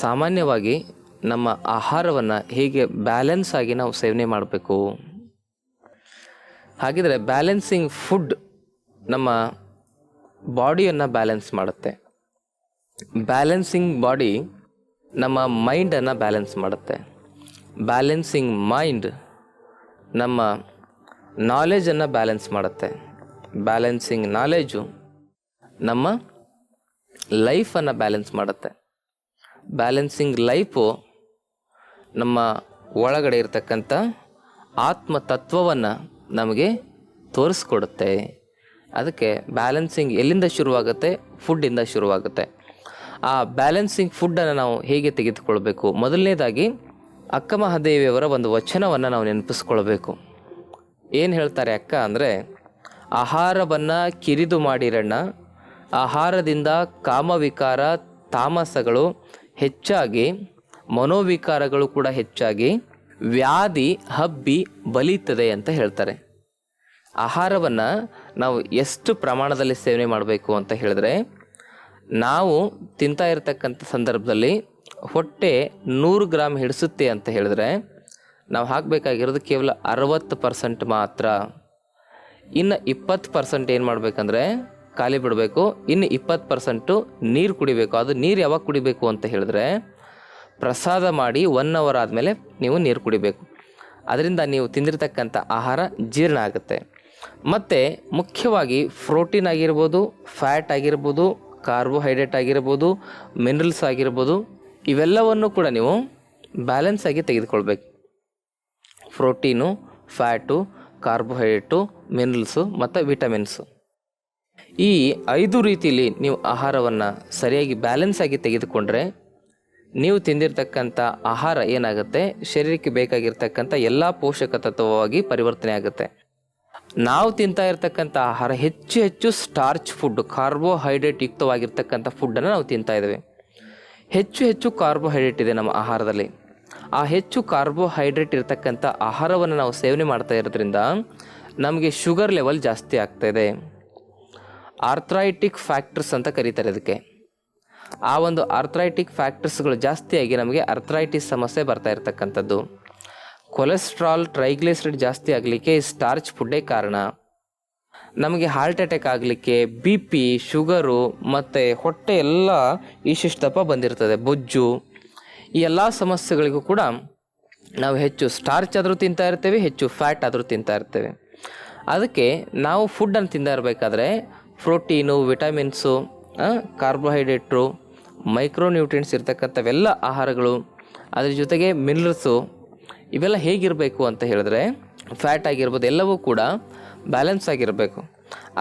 ಸಾಮಾನ್ಯವಾಗಿ ನಮ್ಮ ಆಹಾರವನ್ನು ಹೇಗೆ ಬ್ಯಾಲೆನ್ಸ್ ಆಗಿ ನಾವು ಸೇವನೆ ಮಾಡಬೇಕು? ಹಾಗಿದ್ರೆ ಬ್ಯಾಲೆನ್ಸಿಂಗ್ ಫುಡ್ ನಮ್ಮ ಬಾಡಿಯನ್ನು ಬ್ಯಾಲೆನ್ಸ್ ಮಾಡುತ್ತೆ. ಬ್ಯಾಲೆನ್ಸಿಂಗ್ ಬಾಡಿ ನಮ್ಮ ಮೈಂಡನ್ನು ಬ್ಯಾಲೆನ್ಸ್ ಮಾಡುತ್ತೆ. ಬ್ಯಾಲೆನ್ಸಿಂಗ್ ಮೈಂಡ್ ನಮ್ಮ ನಾಲೆಜನ್ನು ಬ್ಯಾಲೆನ್ಸ್ ಮಾಡುತ್ತೆ. ಬ್ಯಾಲೆನ್ಸಿಂಗ್ ನಾಲೆಜು ನಮ್ಮ ಲೈಫನ್ನು ಬ್ಯಾಲೆನ್ಸ್ ಮಾಡುತ್ತೆ. ಬ್ಯಾಲೆನ್ಸಿಂಗ್ ಲೈಫು ನಮ್ಮ ಒಳಗಡೆ ಇರತಕ್ಕಂಥ ಆತ್ಮತತ್ವವನ್ನು ನಮಗೆ ತೋರಿಸ್ಕೊಡುತ್ತೆ. ಅದಕ್ಕೆ ಬ್ಯಾಲೆನ್ಸಿಂಗ್ ಎಲ್ಲಿಂದ ಶುರುವಾಗುತ್ತೆ? ಫುಡ್ಡಿಂದ ಶುರುವಾಗುತ್ತೆ. ಆ ಬ್ಯಾಲೆನ್ಸಿಂಗ್ ಫುಡ್ಡನ್ನು ನಾವು ಹೇಗೆ ತೆಗೆದುಕೊಳ್ಬೇಕು? ಮೊದಲನೇದಾಗಿ ಅಕ್ಕ ಮಹಾದೇವಿಯವರ ಒಂದು ವಚನವನ್ನು ನಾವು ನೆನಪಿಸ್ಕೊಳ್ಬೇಕು. ಏನು ಹೇಳ್ತಾರೆ ಅಕ್ಕ ಅಂದರೆ, ಆಹಾರವನ್ನು ಕಿರಿದು ಮಾಡಿರಣ್ಣ, ಆಹಾರದಿಂದ ಕಾಮವಿಕಾರ ತಾಮಸಗಳು ಹೆಚ್ಚಾಗಿ, ಮನೋವಿಕಾರಗಳು ಕೂಡ ಹೆಚ್ಚಾಗಿ ವ್ಯಾಧಿ ಹಬ್ಬಿ ಬಲೀತದೆ ಅಂತ ಹೇಳ್ತಾರೆ. ಆಹಾರವನ್ನು ನಾವು ಎಷ್ಟು ಪ್ರಮಾಣದಲ್ಲಿ ಸೇವನೆ ಮಾಡಬೇಕು ಅಂತ ಹೇಳಿದ್ರೆ, ನಾವು ತಿಂತಾ ಇರತಕ್ಕಂಥ ಸಂದರ್ಭದಲ್ಲಿ ಹೊಟ್ಟೆ 100 ಗ್ರಾಮ್ ಹಿಡಿಸುತ್ತೆ ಅಂತ ಹೇಳಿದ್ರೆ ನಾವು ಹಾಕಬೇಕಾಗಿರೋದು ಕೇವಲ 60% ಮಾತ್ರ. ಇನ್ನು 20% ಏನು ಮಾಡಬೇಕಂದ್ರೆ ಖಾಲಿ ಬಿಡಬೇಕು. ಇನ್ನು 20% ನೀರು ಕುಡಿಬೇಕು. ಅದು ನೀರು ಯಾವಾಗ ಕುಡಿಬೇಕು ಅಂತ ಹೇಳಿದ್ರೆ, ಪ್ರಸಾದ ಮಾಡಿ 1 ಅವರ್ ಆದಮೇಲೆ ನೀವು ನೀರು ಕುಡಿಬೇಕು. ಅದರಿಂದ ನೀವು ತಿಂದಿರತಕ್ಕಂಥ ಆಹಾರ ಜೀರ್ಣ ಆಗುತ್ತೆ. ಮತ್ತು ಮುಖ್ಯವಾಗಿ ಪ್ರೋಟೀನ್ ಆಗಿರ್ಬೋದು, ಫ್ಯಾಟ್ ಆಗಿರ್ಬೋದು, ಕಾರ್ಬೋಹೈಡ್ರೇಟ್ ಆಗಿರ್ಬೋದು, ಮಿನರಲ್ಸ್ ಆಗಿರ್ಬೋದು, ಇವೆಲ್ಲವನ್ನು ಕೂಡ ನೀವು ಬ್ಯಾಲೆನ್ಸ್ ಆಗಿ ತೆಗೆದುಕೊಳ್ಬೇಕು. ಪ್ರೋಟೀನು, ಫ್ಯಾಟು, ಕಾರ್ಬೋಹೈಡ್ರೇಟು, ಮಿನರಲ್ಸು ಮತ್ತು ವಿಟಮಿನ್ಸು, ಈ 5 ರೀತಿಯಲ್ಲಿ ನೀವು ಆಹಾರವನ್ನು ಸರಿಯಾಗಿ ಬ್ಯಾಲೆನ್ಸ್ ಆಗಿ ತೆಗೆದುಕೊಂಡ್ರೆ ನೀವು ತಿಂದಿರ್ತಕ್ಕಂಥ ಆಹಾರ ಏನಾಗುತ್ತೆ, ಶರೀರಕ್ಕೆ ಬೇಕಾಗಿರ್ತಕ್ಕಂಥ ಎಲ್ಲ ಪೋಷಕ ತತ್ವವಾಗಿ ಪರಿವರ್ತನೆ ಆಗುತ್ತೆ. ನಾವು ತಿಂತಾ ಇರ್ತಕ್ಕಂಥ ಆಹಾರ ಹೆಚ್ಚು ಸ್ಟಾರ್ಚ್ ಫುಡ್, ಕಾರ್ಬೋಹೈಡ್ರೇಟ್ ಯುಕ್ತವಾಗಿರ್ತಕ್ಕಂಥ ಫುಡ್ಡನ್ನು ನಾವು ತಿಂತಾ ಇದ್ದೇವೆ. ಹೆಚ್ಚು ಕಾರ್ಬೋಹೈಡ್ರೇಟ್ ಇದೆ ನಮ್ಮ ಆಹಾರದಲ್ಲಿ. ಆ ಹೆಚ್ಚು ಕಾರ್ಬೋಹೈಡ್ರೇಟ್ ಇರತಕ್ಕಂಥ ಆಹಾರವನ್ನು ನಾವು ಸೇವನೆ ಮಾಡ್ತಾ ಇರೋದ್ರಿಂದ ನಮಗೆ ಶುಗರ್ ಲೆವೆಲ್ ಜಾಸ್ತಿ ಆಗ್ತಾಯಿದೆ. ಆರ್ಥ್ರೈಟಿಕ್ ಫ್ಯಾಕ್ಟರ್ಸ್ ಅಂತ ಕರೀತಾರೆ ಇದಕ್ಕೆ. ಆ ಒಂದು ಆರ್ಥ್ರೈಟಿಕ್ ಫ್ಯಾಕ್ಟರ್ಸ್ಗಳು ಜಾಸ್ತಿಯಾಗಿ ನಮಗೆ ಅರ್ಥ್ರೈಟಿಸ್ ಸಮಸ್ಯೆ ಬರ್ತಾ ಇರತಕ್ಕಂಥದ್ದು. ಕೊಲೆಸ್ಟ್ರಾಲ್, ಟ್ರೈಗ್ಲಿಸರೈಡ್ ಜಾಸ್ತಿ ಆಗಲಿಕ್ಕೆ ಸ್ಟಾರ್ಚ್ ಫುಡ್ಡೇ ಕಾರಣ. ನಮಗೆ ಹಾರ್ಟ್ ಅಟ್ಯಾಕ್ ಆಗಲಿಕ್ಕೆ BP, ಶುಗರು ಮತ್ತು ಹೊಟ್ಟೆ ಎಲ್ಲ ಇಷ್ಟಿಷ್ಟಪ್ಪ ಬಂದಿರ್ತದೆ, ಬೊಜ್ಜು, ಈ ಎಲ್ಲ ಸಮಸ್ಯೆಗಳಿಗೂ ಕೂಡ ನಾವು ಹೆಚ್ಚು ಸ್ಟಾರ್ಚ್ ಆದರೂ ತಿಂತಾ ಇರ್ತೇವೆ, ಹೆಚ್ಚು ಫ್ಯಾಟ್ ಆದರೂ ತಿಂತಾ ಇರ್ತೇವೆ. ಅದಕ್ಕೆ ನಾವು ಫುಡ್ಡನ್ನು ತಿಂತಾ ಇರಬೇಕಾದ್ರೆ ಪ್ರೋಟೀನು, ವಿಟಮಿನ್ಸು, ಕಾರ್ಬೋಹೈಡ್ರೇಟು, ಮೈಕ್ರೋನ್ಯೂಟ್ರಿಯೆಂಟ್ಸ್ ಇರ್ತಕ್ಕಂಥವೆಲ್ಲ ಆಹಾರಗಳು, ಅದ್ರ ಜೊತೆಗೆ ಮಿನರಲ್ಸು, ಇವೆಲ್ಲ ಹೇಗಿರಬೇಕು ಅಂತ ಹೇಳಿದ್ರೆ, ಫ್ಯಾಟ್ ಆಗಿರ್ಬೋದು, ಎಲ್ಲವೂ ಕೂಡ ಬ್ಯಾಲೆನ್ಸ್ ಆಗಿರಬೇಕು.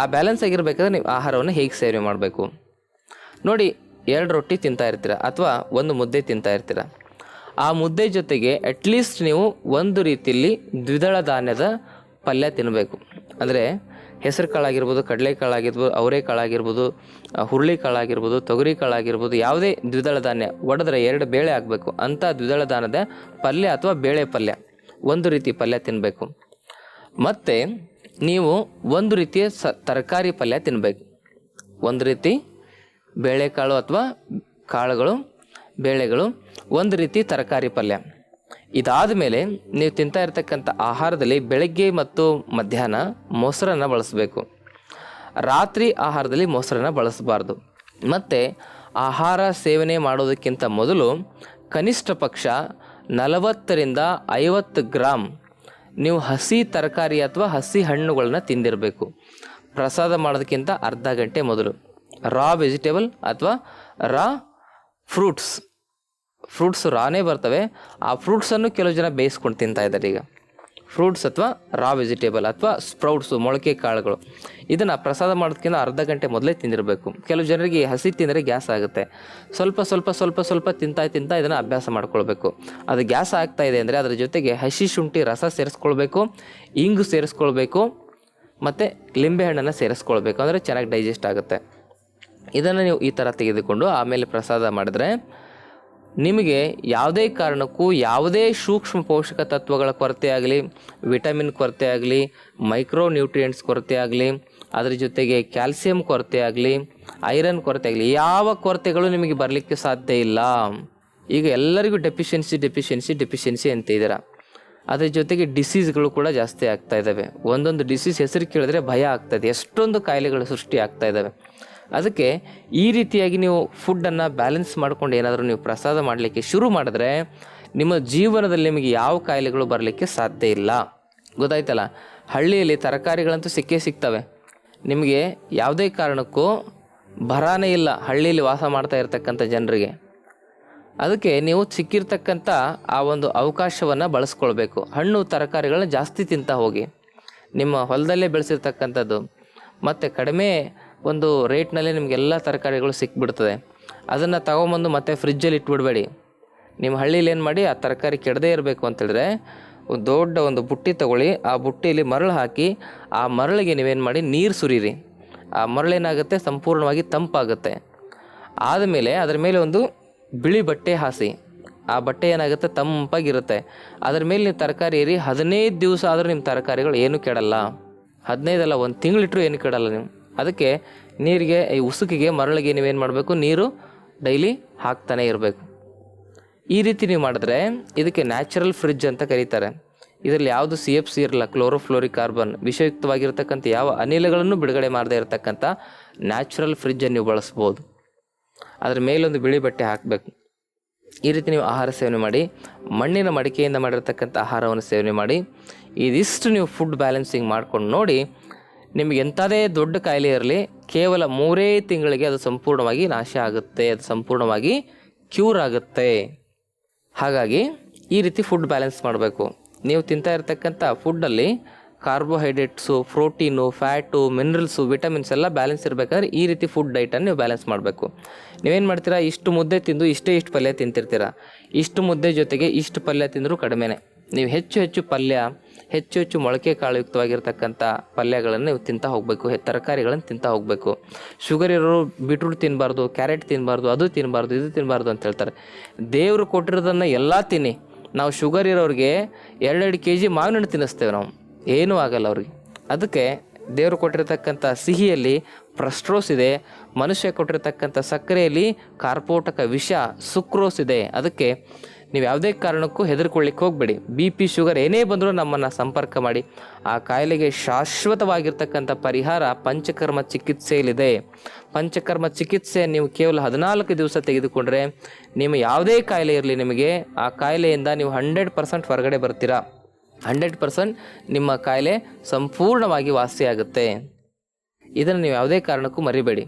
ಆ ಬ್ಯಾಲೆನ್ಸ್ ಆಗಿರಬೇಕಾದ್ರೆ ನೀವು ಆಹಾರವನ್ನು ಹೇಗೆ ಸೇವನೆ ಮಾಡಬೇಕು ನೋಡಿ. 2 ರೊಟ್ಟಿ ತಿಂತಾ ಇರ್ತೀರ ಅಥವಾ 1 ಮುದ್ದೆ ತಿಂತಾ ಇರ್ತೀರ. ಆ ಮುದ್ದೆ ಜೊತೆಗೆ ಅಟ್ಲೀಸ್ಟ್ ನೀವು ಒಂದು ರೀತಿಯಲ್ಲಿ ದ್ವಿದಳ ಧಾನ್ಯದ ಪಲ್ಯ ತಿನ್ನಬೇಕು. ಅಂದರೆ ಹೆಸರು ಕಾಳಾಗಿರ್ಬೋದು, ಕಡಲೆಕಾಳಾಗಿರ್ಬೋದು, ಅವರೆಕಾಳಾಗಿರ್ಬೋದು, ಹುರುಳಿಕಾಳಾಗಿರ್ಬೋದು, ತೊಗರಿ ಕಾಳಾಗಿರ್ಬೋದು, ಯಾವುದೇ ದ್ವಿದಳ ಧಾನ್ಯ ಒಡೆದ್ರೆ 2 ಬೇಳೆ ಆಗಬೇಕು ಅಂಥ ದ್ವಿದಳ ಧಾನ್ಯದ ಪಲ್ಯ ಅಥವಾ ಬೇಳೆ ಪಲ್ಯ, ಒಂದು ರೀತಿ ಪಲ್ಯ ತಿನ್ನಬೇಕು. ಮತ್ತು ನೀವು ಒಂದು ರೀತಿಯ ತರಕಾರಿ ಪಲ್ಯ ತಿನ್ನಬೇಕು. ಒಂದು ರೀತಿ ಬೇಳೆಕಾಳು ಅಥವಾ ಕಾಳುಗಳು, ಬೇಳೆಗಳು, ಒಂದು ರೀತಿ ತರಕಾರಿ ಪಲ್ಯ. ಇದಾದ ಮೇಲೆ ನೀವು ತಿಂತಾ ಇರತಕ್ಕಂಥ ಆಹಾರದಲ್ಲಿ ಬೆಳಗ್ಗೆ ಮತ್ತು ಮಧ್ಯಾಹ್ನ ಮೊಸರನ್ನು ಬಳಸಬೇಕು. ರಾತ್ರಿ ಆಹಾರದಲ್ಲಿ ಮೊಸರನ್ನು ಬಳಸಬಾರ್ದು. ಮತ್ತು ಆಹಾರ ಸೇವನೆ ಮಾಡೋದಕ್ಕಿಂತ ಮೊದಲು ಕನಿಷ್ಠ ಪಕ್ಷ 40ರಿಂದ 50 ಗ್ರಾಮ್ ನೀವು ಹಸಿ ತರಕಾರಿ ಅಥವಾ ಹಸಿ ಹಣ್ಣುಗಳನ್ನ ತಿಂದಿರಬೇಕು. ಪ್ರಸಾದ ಮಾಡೋದಕ್ಕಿಂತ ಅರ್ಧ ಗಂಟೆ ಮೊದಲು ರಾ ವೆಜಿಟೇಬಲ್ ಅಥವಾ ರಾ ಫ್ರೂಟ್ಸ್ ರಾನೇ ಬರ್ತವೆ. ಆ ಫ್ರೂಟ್ಸನ್ನು ಕೆಲವು ಜನ ಬೇಯಿಸ್ಕೊಂಡು ತಿಂತಾ ಇದ್ದಾರೆ. ಈಗ ಫ್ರೂಟ್ಸ್ ಅಥವಾ ರಾ ವೆಜಿಟೇಬಲ್ ಅಥವಾ ಸ್ಪ್ರೌಟ್ಸು, ಮೊಳಕೆ ಕಾಳುಗಳು, ಇದನ್ನು ಪ್ರಸಾದ ಮಾಡೋದಕ್ಕಿಂತ ಅರ್ಧ ಗಂಟೆ ಮೊದಲೇ ತಿಂದಿರಬೇಕು. ಕೆಲವು ಜನರಿಗೆ ಹಸಿ ತಿಂದರೆ ಗ್ಯಾಸ್ ಆಗುತ್ತೆ. ಸ್ವಲ್ಪ ತಿಂತಾ ಇದನ್ನು ಅಭ್ಯಾಸ ಮಾಡ್ಕೊಳ್ಬೇಕು. ಅದು ಗ್ಯಾಸ್ ಆಗ್ತಾ ಇದೆ ಅಂದರೆ ಅದರ ಜೊತೆಗೆ ಹಸಿ ಶುಂಠಿ ರಸ ಸೇರಿಸ್ಕೊಳ್ಬೇಕು, ಇಂಗು ಸೇರಿಸ್ಕೊಳ್ಬೇಕು, ಮತ್ತು ಲಿಂಬೆಹಣ್ಣನ್ನು ಸೇರಿಸ್ಕೊಳ್ಬೇಕು. ಅಂದರೆ ಚೆನ್ನಾಗಿ ಡೈಜೆಸ್ಟ್ ಆಗುತ್ತೆ. ಇದನ್ನು ನೀವು ಈ ಥರ ತೆಗೆದುಕೊಂಡು ಆಮೇಲೆ ಪ್ರಸಾದ ಮಾಡಿದ್ರೆ ನಿಮಗೆ ಯಾವುದೇ ಕಾರಣಕ್ಕೂ ಯಾವುದೇ ಸೂಕ್ಷ್ಮ ಪೋಷಕ ತತ್ವಗಳ ಕೊರತೆ ಆಗಲಿ, ವಿಟಮಿನ್ ಕೊರತೆ ಆಗಲಿ, ಮೈಕ್ರೋ ನ್ಯೂಟ್ರಿಯೆಂಟ್ಸ್ ಕೊರತೆ ಆಗಲಿ, ಅದರ ಜೊತೆಗೆ ಕ್ಯಾಲ್ಸಿಯಂ ಕೊರತೆ ಆಗಲಿ, ಐರನ್ ಕೊರತೆ ಆಗಲಿ, ಯಾವ ಕೊರತೆಗಳು ನಿಮಗೆ ಬರಲಿಕ್ಕೆ ಸಾಧ್ಯ ಇಲ್ಲ. ಈಗ ಎಲ್ಲರಿಗೂ ಡೆಫಿಷಿಯನ್ಸಿ ಅಂತ ಇದ್ದೀರಾ. ಅದ್ರ ಜೊತೆಗೆ ಡಿಸೀಸ್ಗಳು ಕೂಡ ಜಾಸ್ತಿ ಆಗ್ತಾ ಇದ್ದಾವೆ. ಒಂದೊಂದು ಡಿಸೀಸ್ ಹೆಸರು ಕೇಳಿದ್ರೆ ಭಯ ಆಗ್ತಾಯಿದೆ, ಎಷ್ಟೊಂದು ಕಾಯಿಲೆಗಳು ಸೃಷ್ಟಿ ಆಗ್ತಾ ಇದ್ದಾವೆ. ಅದಕ್ಕೆ ಈ ರೀತಿಯಾಗಿ ನೀವು ಫುಡ್ಡನ್ನು ಬ್ಯಾಲೆನ್ಸ್ ಮಾಡ್ಕೊಂಡು ಏನಾದರೂ ನೀವು ಪ್ರಸಾದ ಮಾಡಲಿಕ್ಕೆ ಶುರು ಮಾಡಿದ್ರೆ ನಿಮ್ಮ ಜೀವನದಲ್ಲಿ ನಿಮಗೆ ಯಾವ ಕಾಯಿಲೆಗಳು ಬರಲಿಕ್ಕೆ ಸಾಧ್ಯ ಇಲ್ಲ. ಗೊತ್ತಾಯ್ತಲ್ಲ. ಹಳ್ಳಿಯಲ್ಲಿ ತರಕಾರಿಗಳಂತೂ ಸಿಗ್ತವೆ. ನಿಮಗೆ ಯಾವುದೇ ಕಾರಣಕ್ಕೂ ಬರಾನೇ ಇಲ್ಲ ಹಳ್ಳಿಯಲ್ಲಿ ವಾಸ ಮಾಡ್ತಾ ಇರ್ತಕ್ಕಂಥ ಜನರಿಗೆ. ಅದಕ್ಕೆ ನೀವು ಸಿಕ್ಕಿರ್ತಕ್ಕಂಥ ಆ ಒಂದು ಅವಕಾಶವನ್ನು ಬಳಸ್ಕೊಳ್ಬೇಕು. ಹಣ್ಣು ತರಕಾರಿಗಳನ್ನ ಜಾಸ್ತಿ ತಿಂತಾ ಹೋಗಿ. ನಿಮ್ಮ ಹೊಲದಲ್ಲೇ ಬೆಳೆಸಿರ್ತಕ್ಕಂಥದ್ದು ಮತ್ತು ಕಡಿಮೆ ಒಂದು ರೇಟ್ನಲ್ಲಿ ನಿಮಗೆಲ್ಲ ತರಕಾರಿಗಳು ಸಿಕ್ಬಿಡ್ತದೆ. ಅದನ್ನು ತಗೊಂಬಂದು ಮತ್ತೆ ಫ್ರಿಜ್ಜಲ್ಲಿ ಇಟ್ಬಿಡಬೇಡಿ. ನಿಮ್ಮ ಹಳ್ಳೀಲಿ ಏನು ಮಾಡಿ, ಆ ತರಕಾರಿ ಕೆಡದೇ ಇರಬೇಕು ಅಂತೇಳಿದ್ರೆ ಒಂದು ದೊಡ್ಡ ಒಂದು ಬುಟ್ಟಿ ತೊಗೊಳ್ಳಿ. ಆ ಬುಟ್ಟಿಯಲ್ಲಿ ಮರಳು ಹಾಕಿ ಆ ಮರಳಿಗೆ ನೀವೇನು ಮಾಡಿ ನೀರು ಸುರೀರಿ. ಆ ಮರಳೇನಾಗುತ್ತೆ, ಸಂಪೂರ್ಣವಾಗಿ ತಂಪಾಗುತ್ತೆ. ಆದಮೇಲೆ ಅದರ ಮೇಲೆ ಒಂದು ಬಿಳಿ ಬಟ್ಟೆ ಹಾಸಿ. ಆ ಬಟ್ಟೆ ಏನಾಗುತ್ತೆ, ತಂಪಾಗಿರುತ್ತೆ. ಅದ್ರ ಮೇಲೆ ನೀವು ತರಕಾರಿ ಏರಿ 15 ದಿವಸ ಆದರೂ ನಿಮ್ಮ ತರಕಾರಿಗಳು ಏನೂ ಕೆಡಲ್ಲ. 15 ಅಲ್ಲ, 1 ತಿಂಗಳಿಟ್ರೂ ಏನು ಕೆಡಲ್ಲ ನೀವು. ಅದಕ್ಕೆ ನೀರಿಗೆ, ಈ ಉಸುಕಿಗೆ ಮರಳಿಗೆ ನೀವೇನು ಮಾಡಬೇಕು, ನೀರು ಡೈಲಿ ಹಾಕ್ತಾನೆ ಇರಬೇಕು. ಈ ರೀತಿ ನೀವು ಮಾಡಿದ್ರೆ ಇದಕ್ಕೆ ನ್ಯಾಚುರಲ್ ಫ್ರಿಡ್ಜ್ ಅಂತ ಕರೀತಾರೆ. ಇದರಲ್ಲಿ ಯಾವುದು CFC ಇರಲ್ಲ, ಕ್ಲೋರೋಫ್ಲೋರಿಕ್ ಕಾರ್ಬನ್, ವಿಷಯುಕ್ತವಾಗಿರ್ತಕ್ಕಂಥ ಯಾವ ಅನಿಲಗಳನ್ನು ಬಿಡುಗಡೆ ಮಾಡದೇ ಇರತಕ್ಕಂಥ ನ್ಯಾಚುರಲ್ ಫ್ರಿಡ್ಜನ್ನು ನೀವು ಬಳಸ್ಬೋದು. ಅದರ ಮೇಲೊಂದು ಬಿಳಿ ಬಟ್ಟೆ ಹಾಕಬೇಕು. ಈ ರೀತಿ ನೀವು ಆಹಾರ ಸೇವನೆ ಮಾಡಿ, ಮಣ್ಣಿನ ಮಡಿಕೆಯಿಂದ ಮಾಡಿರ್ತಕ್ಕಂಥ ಆಹಾರವನ್ನು ಸೇವನೆ ಮಾಡಿ, ಇದಿಷ್ಟು ನೀವು ಫುಡ್ ಬ್ಯಾಲೆನ್ಸಿಂಗ್ ಮಾಡ್ಕೊಂಡು ನೋಡಿ, ನಿಮಗೆ ಎಂಥದೇ ದೊಡ್ಡ ಕಾಯಿಲೆ ಇರಲಿ ಕೇವಲ 3 ತಿಂಗಳಿಗೆ ಅದು ಸಂಪೂರ್ಣವಾಗಿ ನಾಶ ಆಗುತ್ತೆ, ಅದು ಸಂಪೂರ್ಣವಾಗಿ ಕ್ಯೂರ್ ಆಗುತ್ತೆ. ಹಾಗಾಗಿ ಈ ರೀತಿ ಫುಡ್ ಬ್ಯಾಲೆನ್ಸ್ ಮಾಡಬೇಕು. ನೀವು ತಿಂತಾ ಇರ್ತಕ್ಕಂಥ ಫುಡ್ಡಲ್ಲಿ carbohydrates, protein, fat, minerals, vitamins ಎಲ್ಲ ಬ್ಯಾಲೆನ್ಸ್ ಇರಬೇಕಾದ್ರೆ ಈ ರೀತಿ ಫುಡ್ ಡೈಟನ್ನು ನೀವು ಬ್ಯಾಲೆನ್ಸ್ ಮಾಡಬೇಕು. ನೀವೇನು ಮಾಡ್ತೀರಾ, ಇಷ್ಟು ಮುದ್ದೆ ತಿಂದು ಇಷ್ಟು ಪಲ್ಯ ತಿಂತಿರ್ತೀರ. ಇಷ್ಟು ಮುದ್ದೆ ಜೊತೆಗೆ ಇಷ್ಟು ಪಲ್ಯ ತಿಂದರೂ ಕಡಿಮೆನೆ. ನೀವು ಹೆಚ್ಚು ಪಲ್ಯ, ಹೆಚ್ಚು ಮೊಳಕೆ ಕಾಳುಯುಕ್ತವಾಗಿರ್ತಕ್ಕಂಥ ಪಲ್ಯಗಳನ್ನು ನೀವು ತಿಂತಾ ಹೋಗಬೇಕು, ತರಕಾರಿಗಳನ್ನು ತಿಂತಾ ಹೋಗಬೇಕು. ಶುಗರ್ ಇರೋರು ಬೀಟ್ರೂಟ್ ತಿನ್ನಬಾರ್ದು, ಕ್ಯಾರೆಟ್ ತಿನ್ನಬಾರ್ದು, ಅದು ತಿನ್ನಬಾರ್ದು, ಇದು ತಿನ್ನಬಾರ್ದು ಅಂತ ಹೇಳ್ತಾರೆ. ದೇವರು ಕೊಟ್ಟಿರೋದನ್ನು ಎಲ್ಲ ತಿನ್ನಿ. ನಾವು ಶುಗರ್ ಇರೋರಿಗೆ 2 kg ಮಾವಿನ ಹಣ್ಣು ತಿನ್ನಿಸ್ತೇವೆ, ನಾವು ಏನೂ ಆಗಲ್ಲ ಅವ್ರಿಗೆ. ಅದಕ್ಕೆ ದೇವರು ಕೊಟ್ಟಿರ್ತಕ್ಕಂಥ ಸಿಹಿಯಲ್ಲಿ ಫ್ರಸ್ಟ್ರೋಸ್ ಇದೆ, ಮನುಷ್ಯ ಕೊಟ್ಟಿರ್ತಕ್ಕಂಥ ಸಕ್ಕರೆಯಲ್ಲಿ ಕಾರ್ಪೋಟಕ ವಿಷ ಸುಕ್ರೋಸ್ ಇದೆ. ಅದಕ್ಕೆ ನೀವು ಯಾವುದೇ ಕಾರಣಕ್ಕೂ ಹೆದರ್ಕೊಳ್ಳಿಕ್ಕೆ ಹೋಗಬೇಡಿ. BP, ಶುಗರ್ ಏನೇ ಬಂದರೂ ನಮ್ಮನ್ನು ಸಂಪರ್ಕ ಮಾಡಿ. ಆ ಕಾಯಿಲೆಗೆ ಶಾಶ್ವತವಾಗಿರ್ತಕ್ಕಂಥ ಪರಿಹಾರ ಪಂಚಕರ್ಮ ಚಿಕಿತ್ಸೆಯಲ್ಲಿದೆ. ಪಂಚಕರ್ಮ ಚಿಕಿತ್ಸೆ ನೀವು ಕೇವಲ 14 ದಿವಸ ತೆಗೆದುಕೊಂಡ್ರೆ ನಿಮ್ಮ ಯಾವುದೇ ಕಾಯಿಲೆ ಇರಲಿ, ನಿಮಗೆ ಆ ಕಾಯಿಲೆಯಿಂದ ನೀವು 100% ಹೊರಗಡೆ ಬರ್ತೀರಾ. 100% ನಿಮ್ಮ ಕಾಯಿಲೆ ಸಂಪೂರ್ಣವಾಗಿ ವಾಸಿಯಾಗುತ್ತೆ. ಇದನ್ನು ನೀವು ಯಾವುದೇ ಕಾರಣಕ್ಕೂ ಮರಿಬೇಡಿ.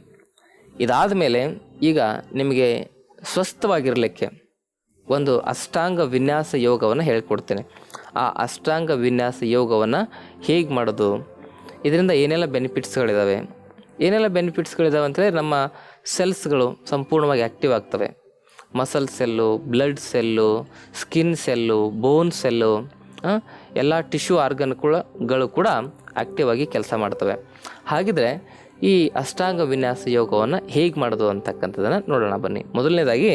ಇದಾದ ಮೇಲೆ ಈಗ ನಿಮಗೆ ಸ್ವಸ್ಥವಾಗಿರಲಿಕ್ಕೆ ಒಂದು ಅಷ್ಟಾಂಗ ವಿನ್ಯಾಸ ಯೋಗವನ್ನು ಹೇಳ್ಕೊಡ್ತೇನೆ. ಆ ಅಷ್ಟಾಂಗ ವಿನ್ಯಾಸ ಯೋಗವನ್ನು ಹೇಗೆ ಮಾಡೋದು, ಇದರಿಂದ ಏನೆಲ್ಲ ಬೆನಿಫಿಟ್ಸ್ಗಳಿದ್ದಾವೆ ಅಂತಂದರೆ ನಮ್ಮ ಸೆಲ್ಸ್ಗಳು ಸಂಪೂರ್ಣವಾಗಿ ಆ್ಯಕ್ಟಿವ್ ಆಗ್ತವೆ. Muscle cell, blood cell, skin cell, bone cell, ಎಲ್ಲ ಟಿಶ್ಯೂ ಆರ್ಗನ್ಗಳು ಕೂಡ ಆ್ಯಕ್ಟಿವ್ ಆಗಿ ಕೆಲಸ ಮಾಡ್ತವೆ. ಹಾಗಿದ್ರೆ ಈ ಅಷ್ಟಾಂಗ ವಿನ್ಯಾಸ ಯೋಗವನ್ನು ಹೇಗೆ ಮಾಡೋದು ಅಂತಕ್ಕಂಥದ್ದನ್ನು ನೋಡೋಣ ಬನ್ನಿ. ಮೊದಲನೇದಾಗಿ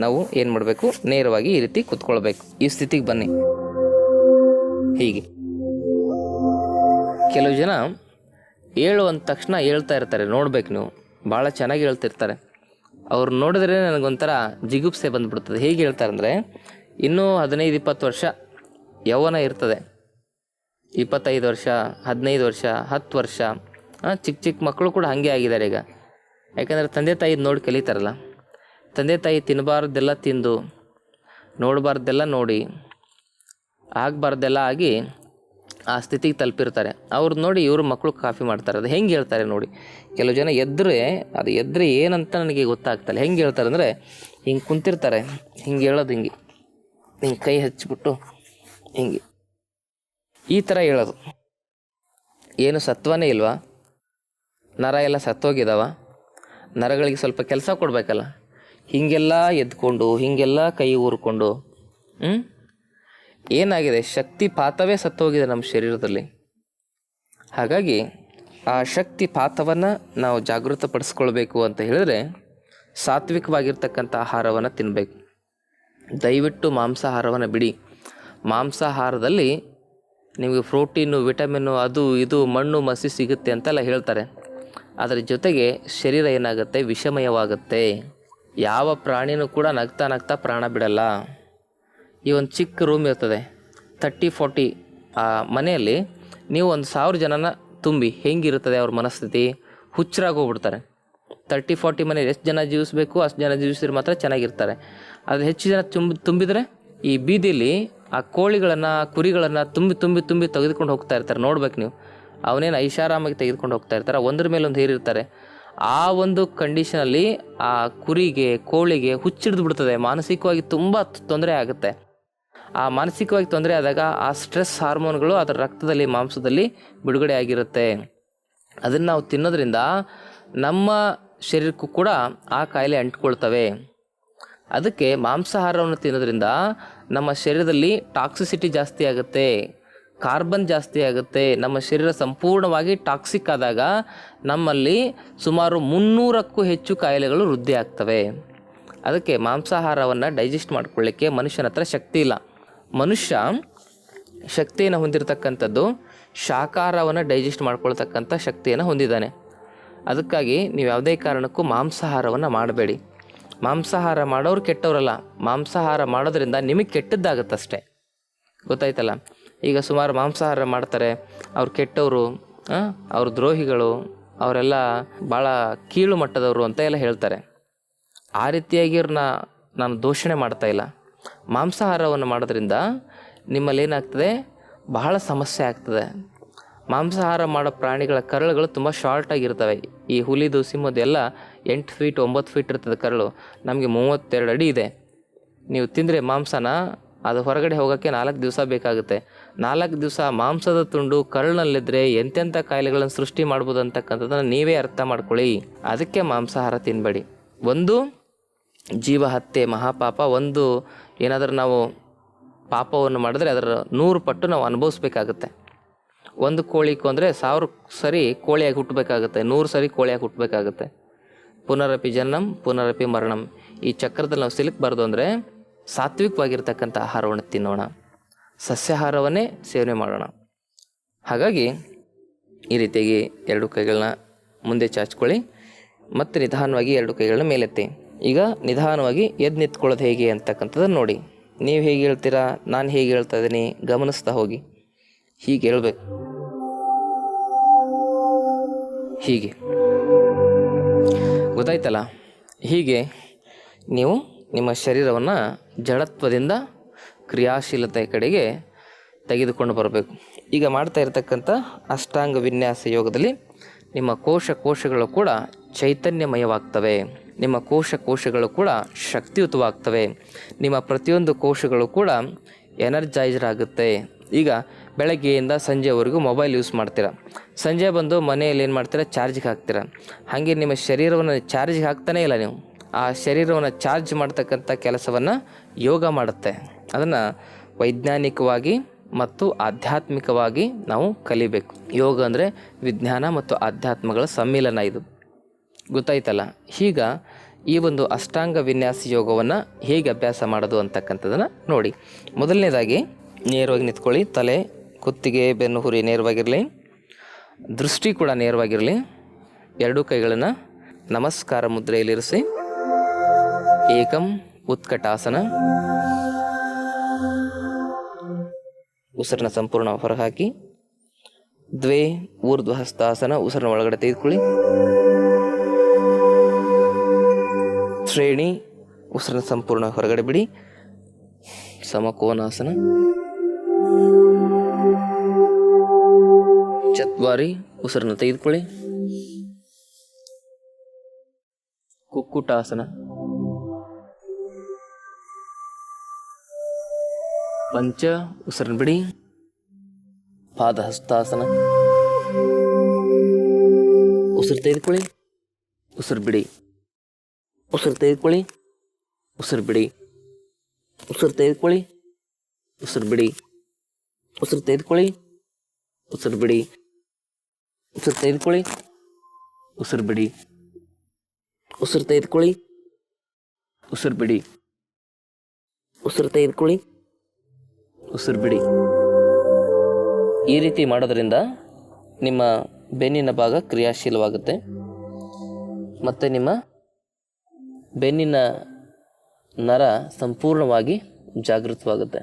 ನಾವು ಏನು ಮಾಡಬೇಕು, ನೇರವಾಗಿ ಈ ರೀತಿ ಕೂತ್ಕೊಳ್ಬೇಕು. ಈ ಸ್ಥಿತಿಗೆ ಬನ್ನಿ. ಹೀಗೆ ಕೆಲವು ಜನ ಅಂದ ತಕ್ಷಣ ಹೇಳ್ತಾ ಇರ್ತಾರೆ, ನೋಡ್ಬೇಕು ನೀವು, ಭಾಳ ಚೆನ್ನಾಗಿ ಹೇಳ್ತಿರ್ತಾರೆ. ಅವ್ರು ನೋಡಿದ್ರೆ ನನಗೊಂಥರ ಜಿಗುಪ್ಸೆ ಬಂದುಬಿಡ್ತದೆ. ಹೇಗೆ ಹೇಳ್ತಾರೆ ಅಂದರೆ, ಇನ್ನೂ 15-20 ವರ್ಷ ಯೌವನ ಇರ್ತದೆ, 25 ವರ್ಷ, 15 ವರ್ಷ, 10 ವರ್ಷ, ಚಿಕ್ಕ ಮಕ್ಕಳು ಕೂಡ ಹಾಗೆ ಆಗಿದ್ದಾರೆ ಈಗ. ಯಾಕಂದರೆ ತಂದೆ ತಾಯಿ ನೋಡಿ ಕಲಿತಾರಲ್ಲ. ತಂದೆ ತಾಯಿ ತಿನ್ನಬಾರ್ದೆಲ್ಲ ತಿಂದು, ನೋಡಬಾರ್ದೆಲ್ಲ ನೋಡಿ, ಆಗಬಾರ್ದೆಲ್ಲ ಆಗಿ ಆ ಸ್ಥಿತಿಗೆ ತಲುಪಿರ್ತಾರೆ. ಅವ್ರದ್ದು ನೋಡಿ ಇವರು ಮಕ್ಕಳು ಕಾಫಿ ಮಾಡ್ತಾರೆ. ಅದು ಹೆಂಗೆ ಹೇಳ್ತಾರೆ ನೋಡಿ. ಕೆಲವು ಜನ ಎದ್ರೆ ಏನಂತ ನನಗೆ ಗೊತ್ತಾಗ್ತಲ್ಲ. ಹೆಂಗೆ ಹೇಳ್ತಾರೆ ಅಂದರೆ, ಹಿಂಗೆ ಕುಂತಿರ್ತಾರೆ, ಹಿಂಗೆ ಹೇಳೋದು, ಹಿಂಗೆ ಕೈ ಹಚ್ಚಿಬಿಟ್ಟು ಹಿಂಗೆ ಈ ಥರ ಹೇಳೋದು. ಏನು ಸತ್ವನೇ ಇಲ್ವಾ? ನರ ಎಲ್ಲ ಸತ್ತೋಗಿದಾವ? ನರಗಳಿಗೆ ಸ್ವಲ್ಪ ಕೆಲಸ ಕೊಡಬೇಕಲ್ಲ. ಹೀಗೆಲ್ಲ ಎದ್ಕೊಂಡು, ಹೀಗೆಲ್ಲ ಕೈ ಊರ್ಕೊಂಡು ಏನಾಗಿದೆ, ಶಕ್ತಿಪಾತವೇ ಸತ್ತೋಗಿದೆ ನಮ್ಮ ಶರೀರದಲ್ಲಿ. ಹಾಗಾಗಿ ಆ ಶಕ್ತಿಪಾತವನ್ನು ನಾವು ಜಾಗೃತಪಡಿಸ್ಕೊಳ್ಬೇಕು ಅಂತ ಹೇಳಿದ್ರೆ ಸಾತ್ವಿಕವಾಗಿರ್ತಕ್ಕಂಥ ಆಹಾರವನ್ನು ತಿನ್ನಬೇಕು. ದಯವಿಟ್ಟು ಮಾಂಸಾಹಾರವನ್ನು ಬಿಡಿ. ಮಾಂಸಾಹಾರದಲ್ಲಿ ನಿಮಗೆ ಪ್ರೋಟೀನು, ವಿಟಮಿನ್ನು, ಅದು ಇದು ಮಣ್ಣು ಮಸಿ ಸಿಗುತ್ತೆ ಅಂತೆಲ್ಲ ಹೇಳ್ತಾರೆ. ಅದರ ಜೊತೆಗೆ ಶರೀರ ಏನಾಗುತ್ತೆ, ವಿಷಮಯವಾಗುತ್ತೆ. ಯಾವ ಪ್ರಾಣಿನೂ ಕೂಡ ನಗ್ತಾ ನಗ್ತಾ ಪ್ರಾಣ ಬಿಡಲ್ಲ. ಈ ಒಂದು ಚಿಕ್ಕ ರೂಮ್ ಇರ್ತದೆ, 30-40 ಆ ಮನೆಯಲ್ಲಿ ನೀವು ಒಂದು 1000 ಜನನ ತುಂಬಿ ಹೆಂಗಿರ್ತದೆ ಅವ್ರ ಮನಸ್ಥಿತಿ? ಹುಚ್ಚರಾಗಿ ಹೋಗ್ಬಿಡ್ತಾರೆ. 30-40 ಮನೇಲಿ ಎಷ್ಟು ಜನ ಜೀವಿಸಬೇಕು ಅಷ್ಟು ಜನ ಜೀವಿಸಿದ್ರೆ ಮಾತ್ರ ಚೆನ್ನಾಗಿರ್ತಾರೆ. ಅದು ಹೆಚ್ಚು ಜನ ತುಂಬಿದರೆ ಈ ಬೀದಿಯಲ್ಲಿ ಆ ಕೋಳಿಗಳನ್ನು ಕುರಿಗಳನ್ನು ತುಂಬಿ ತೆಗೆದುಕೊಂಡು ಹೋಗ್ತಾ ಇರ್ತಾರೆ. ನೋಡ್ಬೇಕು ನೀವು, ಅವನೇನು ಐಷಾರಾಮಾಗಿ ತೆಗೆದುಕೊಂಡು ಹೋಗ್ತಾ ಇರ್ತಾರೆ, ಒಂದ್ರ ಮೇಲೆ ಒಂದು ಹೇರಿರ್ತಾರೆ. ಆ ಒಂದು ಕಂಡೀಷನಲ್ಲಿ ಆ ಕುರಿಗೆ ಕೋಳಿಗೆ ಹುಚ್ಚಿಡ್ದು ಬಿಡ್ತದೆ, ಮಾನಸಿಕವಾಗಿ ತುಂಬ ತೊಂದರೆ ಆಗುತ್ತೆ. ಆ ಮಾನಸಿಕವಾಗಿ ತೊಂದರೆ ಆದಾಗ ಆ ಸ್ಟ್ರೆಸ್ ಹಾರ್ಮೋನ್ಗಳು ಅದರ ರಕ್ತದಲ್ಲಿ ಮಾಂಸದಲ್ಲಿ ಬಿಡುಗಡೆ ಆಗಿರುತ್ತೆ. ಅದನ್ನು ನಾವು ತಿನ್ನೋದ್ರಿಂದ ನಮ್ಮ ಶರೀರಕ್ಕೂ ಕೂಡ ಆ ಕಾಯಿಲೆ ಅಂಟ್ಕೊಳ್ತವೆ. ಅದಕ್ಕೆ ಮಾಂಸಾಹಾರವನ್ನು ತಿನ್ನೋದ್ರಿಂದ ನಮ್ಮ ಶರೀರದಲ್ಲಿ ಟಾಕ್ಸಿಸಿಟಿ ಜಾಸ್ತಿ ಆಗುತ್ತೆ, ಕಾರ್ಬನ್ ಜಾಸ್ತಿ ಆಗುತ್ತೆ. ನಮ್ಮ ಶರೀರ ಸಂಪೂರ್ಣವಾಗಿ ಟಾಕ್ಸಿಕ್ ಆದಾಗ ನಮ್ಮಲ್ಲಿ ಸುಮಾರು 300ಕ್ಕೂ ಹೆಚ್ಚು ಕಾಯಿಲೆಗಳು ವೃದ್ಧಿ ಆಗ್ತವೆ. ಅದಕ್ಕೆ ಮಾಂಸಾಹಾರವನ್ನು ಡೈಜೆಸ್ಟ್ ಮಾಡ್ಕೊಳ್ಳಿಕ್ಕೆ ಮನುಷ್ಯನ ಹತ್ರ ಶಕ್ತಿ ಇಲ್ಲ. ಮನುಷ್ಯ ಶಕ್ತಿಯನ್ನು ಹೊಂದಿರತಕ್ಕಂಥದ್ದು ಶಾಕಾಹಾರವನ್ನು ಡೈಜೆಸ್ಟ್ ಮಾಡ್ಕೊಳ್ತಕ್ಕಂಥ ಶಕ್ತಿಯನ್ನು ಹೊಂದಿದ್ದಾನೆ. ಅದಕ್ಕಾಗಿ ನೀವು ಯಾವುದೇ ಕಾರಣಕ್ಕೂ ಮಾಂಸಾಹಾರವನ್ನು ಮಾಡಬೇಡಿ. ಮಾಂಸಾಹಾರ ಮಾಡೋರು ಕೆಟ್ಟವರಲ್ಲ, ಮಾಂಸಾಹಾರ ಮಾಡೋದ್ರಿಂದ ನಿಮಗೆ ಕೆಟ್ಟದ್ದಾಗತ್ತಷ್ಟೇ. ಗೊತ್ತಾಯ್ತಲ್ಲ? ಈಗ ಸುಮಾರು ಮಾಂಸಾಹಾರ ಮಾಡ್ತಾರೆ, ಅವ್ರು ಕೆಟ್ಟವರು, ಅವ್ರ ದ್ರೋಹಿಗಳು, ಅವರೆಲ್ಲ ಭಾಳ ಕೀಳು ಮಟ್ಟದವರು ಅಂತ ಎಲ್ಲ ಹೇಳ್ತಾರೆ. ಆ ರೀತಿಯಾಗಿ ಅವ್ರನ್ನ ನಾನು ದೂಷಣೆ ಮಾಡ್ತಾ ಇಲ್ಲ. ಮಾಂಸಾಹಾರವನ್ನು ಮಾಡೋದ್ರಿಂದ ನಿಮ್ಮಲ್ಲಿ ಏನಾಗ್ತದೆ, ಬಹಳ ಸಮಸ್ಯೆ ಆಗ್ತದೆ. ಮಾಂಸಾಹಾರ ಮಾಡೋ ಪ್ರಾಣಿಗಳ ಕರಳುಗಳು ತುಂಬ ಶಾರ್ಟಾಗಿರ್ತವೆ. ಈ ಹುಲಿದು ಸಿಂಹದ್ದು ಎಲ್ಲ 8 ಫೀಟ್ 9 ಫೀಟ್ ಇರ್ತದೆ ಕರಳು, ನಮಗೆ 32 ಅಡಿ ಇದೆ. ನೀವು ತಿಂದರೆ ಮಾಂಸನ ಅದು ಹೊರಗಡೆ ಹೋಗೋಕ್ಕೆ 4 ದಿವಸ ಬೇಕಾಗುತ್ತೆ. 4 ದಿವಸ ಮಾಂಸದ ತುಂಡು ಕರಳಿನಲ್ಲಿದ್ದರೆ ಎಂತೆಂಥ ಕಾಯಿಲೆಗಳನ್ನು ಸೃಷ್ಟಿ ಮಾಡ್ಬೋದು ಅಂತಕ್ಕಂಥದ್ದನ್ನು ನೀವೇ ಅರ್ಥ ಮಾಡ್ಕೊಳ್ಳಿ. ಅದಕ್ಕೆ ಮಾಂಸಾಹಾರ ತಿನ್ನಬೇಡಿ. ಒಂದು ಜೀವ ಹತ್ಯೆ ಮಹಾಪಾಪ. ಒಂದು ಏನಾದರೂ ನಾವು ಪಾಪವನ್ನು ಮಾಡಿದ್ರೆ ಅದರ 100 ಪಟ್ಟು ನಾವು ಅನುಭವಿಸ್ಬೇಕಾಗುತ್ತೆ. ಒಂದು ಕೋಳಿ ಕೊಂದರೆ 1000 ಸರಿ ಕೋಳಿಯಾಗಿ ಹುಟ್ಟಬೇಕಾಗುತ್ತೆ, 100 ಸರಿ ಕೋಳಿಯಾಗಿ ಹುಟ್ಟಬೇಕಾಗುತ್ತೆ. ಪುನರಪಿ ಜನನಂ ಪುನರಪಿ ಮರಣಂ. ಈ ಚಕ್ರದಲ್ಲಿ ನಾವು ಸಿಲುಕಬಾರ್ದು ಅಂದರೆ ಸಾತ್ವಿಕವಾಗಿರ್ತಕ್ಕಂಥ ಆಹಾರವನ್ನು ತಿನ್ನೋಣ, ಸಸ್ಯಾಹಾರವನ್ನೇ ಸೇವನೆ ಮಾಡೋಣ. ಹಾಗಾಗಿ ಈ ರೀತಿಯಾಗಿ 2 ಕೈಗಳನ್ನ ಮುಂದೆ ಚಾಚ್ಕೊಳ್ಳಿ ಮತ್ತು ನಿಧಾನವಾಗಿ 2 ಕೈಗಳನ್ನ ಮೇಲೆತ್ತಿ. ಈಗ ನಿಧಾನವಾಗಿ ಎದ್ದು ನಿಂತ್ಕೊಳ್ಳೋದು ಹೇಗೆ ಅಂತಕ್ಕಂಥದ್ದನ್ನು ನೋಡಿ. ನೀವು ಹೇಗೆ ಹೇಳ್ತೀರಾ, ನಾನು ಹೇಗೆ ಹೇಳ್ತಾ ಇದ್ದೀನಿ ಗಮನಿಸ್ತಾ ಹೋಗಿ. ಹೀಗೆ ಹೇಳ್ಬೇಕು, ಹೀಗೆ. ಗೊತ್ತಾಯ್ತಲ್ಲ? ಹೀಗೆ ನೀವು ನಿಮ್ಮ ಶರೀರವನ್ನು ಜಡತ್ವದಿಂದ ಕ್ರಿಯಾಶೀಲತೆ ಕಡೆಗೆ ತೆಗೆದುಕೊಂಡು ಬರಬೇಕು. ಈಗ ಮಾಡ್ತಾ ಇರತಕ್ಕಂಥ ಅಷ್ಟಾಂಗ ವಿನ್ಯಾಸ ಯೋಗದಲ್ಲಿ ನಿಮ್ಮ ಕೋಶಗಳು ಕೂಡ ಚೈತನ್ಯಮಯವಾಗ್ತವೆ, ನಿಮ್ಮ ಕೋಶಗಳು ಕೂಡ ಶಕ್ತಿಯುತವಾಗ್ತವೆ, ನಿಮ್ಮ ಪ್ರತಿಯೊಂದು ಕೋಶಗಳು ಕೂಡ ಎನರ್ಜೈಸ್ಡ್ ಆಗುತ್ತೆ. ಈಗ ಬೆಳಗ್ಗೆಯಿಂದ ಸಂಜೆವರೆಗೂ ಮೊಬೈಲ್ ಯೂಸ್ ಮಾಡ್ತೀರ, ಸಂಜೆ ಬಂದು ಮನೆಯಲ್ಲಿ ಏನು ಮಾಡ್ತೀರಾ, ಚಾರ್ಜಿಗೆ ಹಾಕ್ತೀರ. ಹಾಗೆ ನಿಮ್ಮ ಶರೀರವನ್ನು ಚಾರ್ಜಿಗೆ ಹಾಕ್ತಾನೇ ಇಲ್ಲ ನೀವು. ಆ ಶರೀರವನ್ನು ಚಾರ್ಜ್ ಮಾಡ್ತಕ್ಕಂಥ ಕೆಲಸವನ್ನು ಯೋಗ ಮಾಡುತ್ತೆ. ಅದನ್ನು ವೈಜ್ಞಾನಿಕವಾಗಿ ಮತ್ತು ಆಧ್ಯಾತ್ಮಿಕವಾಗಿ ನಾವು ಕಲಿಬೇಕು. ಯೋಗ ಅಂದರೆ ವಿಜ್ಞಾನ ಮತ್ತು ಆಧ್ಯಾತ್ಮಗಳ ಸಮ್ಮಿಲನ. ಇದು ಗೊತ್ತಾಯ್ತಲ್ಲ? ಈಗ ಈ ಒಂದು ಅಷ್ಟಾಂಗ ವಿನ್ಯಾಸ ಯೋಗವನ್ನು ಹೇಗೆ ಅಭ್ಯಾಸ ಮಾಡೋದು ಅಂತಕ್ಕಂಥದ್ದನ್ನು ನೋಡಿ. ಮೊದಲನೇದಾಗಿ ನೇರವಾಗಿ ನಿಂತ್ಕೊಳ್ಳಿ. ತಲೆ, ಕುತ್ತಿಗೆ, ಬೆನ್ನು ಹುರಿ ನೇರವಾಗಿರಲಿ, ದೃಷ್ಟಿ ಕೂಡ ನೇರವಾಗಿರಲಿ. 2 ಕೈಗಳನ್ನು ನಮಸ್ಕಾರ ಮುದ್ರೆಯಲ್ಲಿರಿಸಿ. ಏಕಂ ಉತ್ಕಟಾಸನ. ಉಸಿರನ್ನ ಸಂಪೂರ್ಣ ಹೊರಹಾಕಿ. 2 ಊರ್ಧ್ವ ಹಸ್ತಾಸನ. ಉಸಿರನ್ನ ಒಳಗಡೆ ತೆಗೆದುಕೊಳ್ಳಿ. ಶ್ರೇಣಿ. ಉಸಿರನ್ನ ಸಂಪೂರ್ಣ ಹೊರಗಡೆ ಬಿಡಿ. ಸಮಕೋನಾಸನ. 4 ಉಸಿರನ್ನ ತೆಗೆದುಕೊಳ್ಳಿ. ಕುಕ್ಕುಟಾಸನ. 5 ಉಸಿರನ್ನ ಬಿಡಿ. ಪಾದಹಸ್ತಾಸನ. ಉಸಿರು ತೆಗೆದುಕೊಳ್ಳಿ, ಉಸಿರು ಬಿಡಿ, ಉಸಿರು ತೆಗೆದುಕೊಳ್ಳಿ, ಉಸಿರು ಬಿಡಿ, ಉಸಿರು ತೆಗೆದುಕೊಳ್ಳಿ, ಉಸಿರು ಬಿಡಿ, ಉಸಿರು ತೆಗೆದುಕೊಳ್ಳಿ, ಉಸಿರು ಬಿಡಿ, ಉಸಿರು ತೆಗೆದುಕೊಳ್ಳಿ, ಉಸಿರು ಬಿಡಿ, ಉಸಿರು ತೆಗೆದುಕೊಳ್ಳಿ, ಉಸಿರು ಬಿಡಿ, ಉಸಿರು ತೆಗೆದುಕೊಳ್ಳಿ, ಉಸಿರು ಬಿಡಿ. ಈ ರೀತಿ ಮಾಡೋದ್ರಿಂದ ನಿಮ್ಮ ಬೆನ್ನಿನ ಭಾಗ ಕ್ರಿಯಾಶೀಲವಾಗುತ್ತೆ ಮತ್ತು ನಿಮ್ಮ ಬೆನ್ನಿನ ನರ ಸಂಪೂರ್ಣವಾಗಿ ಜಾಗೃತವಾಗುತ್ತೆ.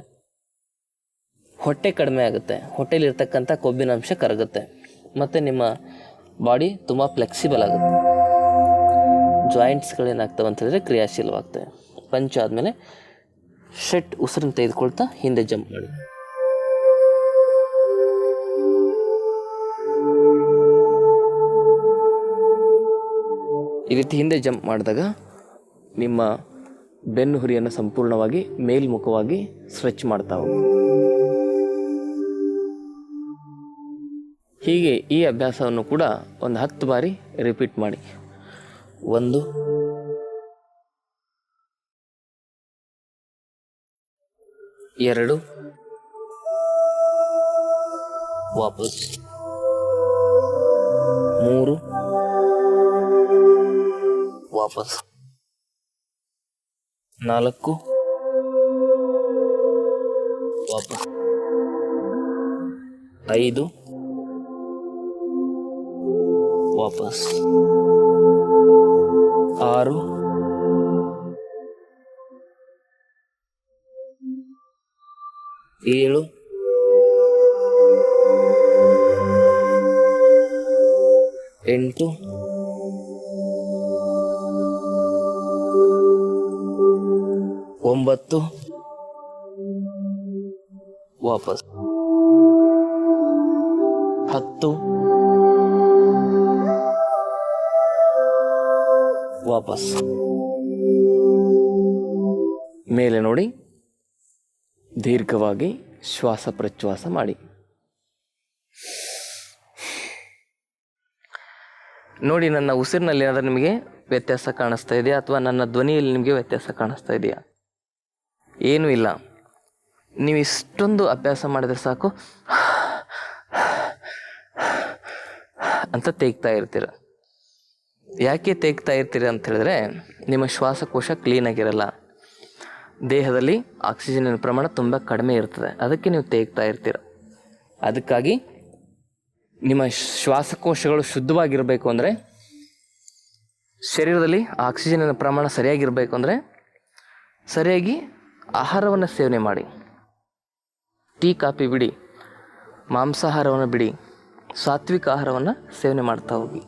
ಹೊಟ್ಟೆ ಕಡಿಮೆ ಆಗುತ್ತೆ, ಹೊಟ್ಟೆಲಿರ್ತಕ್ಕಂಥ ಕೊಬ್ಬಿನ ಅಂಶ ಕರಗುತ್ತೆ, ಮತ್ತು ನಿಮ್ಮ ಬಾಡಿ ತುಂಬ ಫ್ಲೆಕ್ಸಿಬಲ್ ಆಗುತ್ತೆ. ಜಾಯಿಂಟ್ಸ್ಗಳೇನಾಗ್ತವೆ ಅಂತ ಹೇಳಿದ್ರೆ ಕ್ರಿಯಾಶೀಲವಾಗ್ತವೆ. ಪಂಚ ಆದಮೇಲೆ ಷಟ್ ಉಸಿರನ್ನು ತೆಗೆದುಕೊಳ್ತಾ ಹಿಂದೆ ಜಂಪ್ ಮಾಡಿ. ಈ ರೀತಿ ಹಿಂದೆ ಜಂಪ್ ಮಾಡಿದಾಗ ನಿಮ್ಮ ಬೆನ್ನು ಹುರಿಯನ್ನು ಸಂಪೂರ್ಣವಾಗಿ ಮೇಲ್ಮುಖವಾಗಿ ಸ್ಟ್ರೆಚ್ ಮಾಡ್ತಾ ಹೋಗಿ. ಹೀಗೆ ಈ ಅಭ್ಯಾಸವನ್ನು ಕೂಡ ಒಂದು 10 ಬಾರಿ ರಿಪೀಟ್ ಮಾಡಿ. 1 2 ವಾಪಸ್ 3 ವಾಪಸ್ 4 ವಾಪಸ್ 5 ವಾಪಸ್ 6 7 8 9 ವಾಪಸ್ 10 ವಾಪಸ್. ಮೇಲೆ ನೋಡಿ, ದೀರ್ಘವಾಗಿ ಶ್ವಾಸ ಪ್ರಶ್ವಾಸ ಮಾಡಿ. ನೋಡಿ, ನನ್ನ ಉಸಿರಿನಲ್ಲಿ ಏನಾದರೂ ನಿಮಗೆ ವ್ಯತ್ಯಾಸ ಕಾಣಿಸ್ತಾ ಇದೆಯಾ, ಅಥವಾ ನನ್ನ ಧ್ವನಿಯಲ್ಲಿ ನಿಮಗೆ ವ್ಯತ್ಯಾಸ ಕಾಣಿಸ್ತಾ ಇದೆಯಾ? ಏನೂ ಇಲ್ಲ. ನೀವು ಇಷ್ಟೊಂದು ಅಭ್ಯಾಸ ಮಾಡಿದ್ರೆ ಸಾಕು, ಅಂತ ತೇಗ್ತಾ ಇರ್ತೀರ. ಯಾಕೆ ತೇಗ್ತಾ ಇರ್ತೀರ ಅಂತ ಹೇಳಿದ್ರೆ, ನಿಮ್ಮ ಶ್ವಾಸಕೋಶ ಕ್ಲೀನಾಗಿರಲ್ಲ, ದೇಹದಲ್ಲಿ ಆಕ್ಸಿಜನ್ ಪ್ರಮಾಣ ತುಂಬ ಕಡಿಮೆ ಇರ್ತದೆ, ಅದಕ್ಕೆ ನೀವು ತೇಗ್ತಾ ಇರ್ತೀರ. ಅದಕ್ಕಾಗಿ ನಿಮ್ಮ ಶ್ವಾಸಕೋಶಗಳು ಶುದ್ಧವಾಗಿರಬೇಕು ಅಂದರೆ, ಶರೀರದಲ್ಲಿ ಆಕ್ಸಿಜನ್ ಪ್ರಮಾಣ ಸರಿಯಾಗಿರಬೇಕು ಅಂದರೆ, ಸರಿಯಾಗಿ ಆಹಾರವನ್ನು ಸೇವನೆ ಮಾಡಿ. ಟೀ ಕಾಫಿ ಬಿಡಿ, ಮಾಂಸಾಹಾರವನ್ನು ಬಿಡಿ, ಸಾತ್ವಿಕ ಆಹಾರವನ್ನು ಸೇವನೆ ಮಾಡ್ತಾ ಹೋಗಿ.